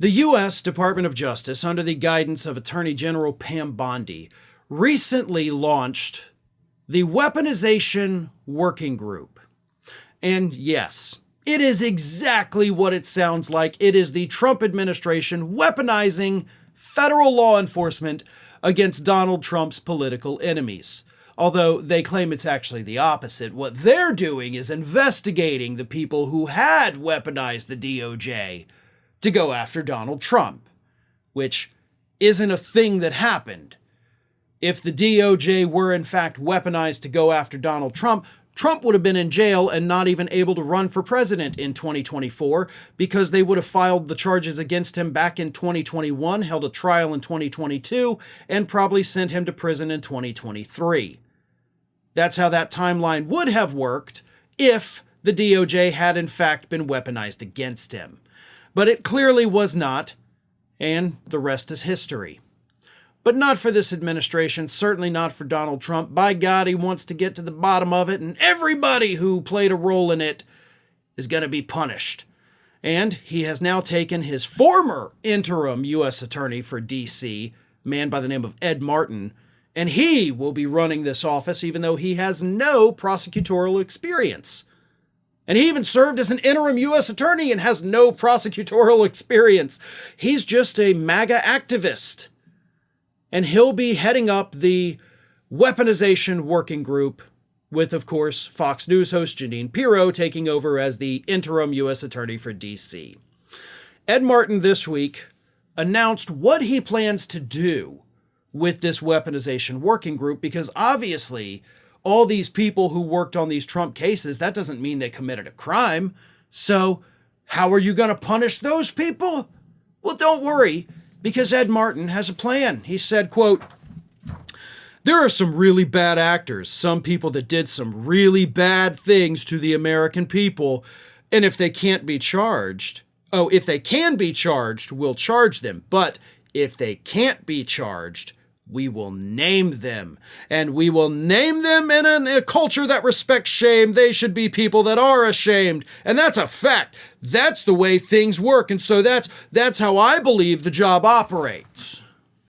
The U.S. Department of Justice, under the guidance of Attorney General Pam Bondi, recently launched the Weaponization Working Group. And yes, it is exactly what it sounds like. It is the Trump administration weaponizing federal law enforcement against Donald Trump's political enemies. Although they claim it's actually the opposite. What they're doing is investigating the people who had weaponized the DOJ to go after Donald Trump, which isn't a thing that happened. If the DOJ were in fact weaponized to go after Donald Trump, Trump would have been in jail and not even able to run for president in 2024 because they would have filed the charges against him back in 2021, held a trial in 2022, and probably sent him to prison in 2023. That's how that timeline would have worked if the DOJ had in fact been weaponized against him. But it clearly was not, and the rest is history. But not for this administration, certainly not for Donald Trump. By God, he wants to get to the bottom of it, and everybody who played a role in it is going to be punished. And he has now taken his former interim U.S. attorney for D.C., a man by the name of Ed Martin, and he will be running this office even though he has no prosecutorial experience. And he even served as an interim U.S. attorney and has no prosecutorial experience. He's just a MAGA activist. And he'll be heading up the Weaponization Working Group with, of course, Fox News host Jeanine Pirro taking over as the interim U.S. attorney for D.C. Ed Martin this week announced what he plans to do with this Weaponization Working Group, because obviously all these people who worked on these Trump cases, that doesn't mean they committed a crime. So how are you going to punish those people? Well, don't worry, because Ed Martin has a plan. He said, quote, "There are some really bad actors, some people that did some really bad things to the American people, and if they can't be charged, if they can be charged, we'll charge them. But if they can't be charged, we will name them. And we will name them in a culture that respects shame. They should be people that are ashamed. And that's a fact. That's the way things work. And so that's how I believe the job operates."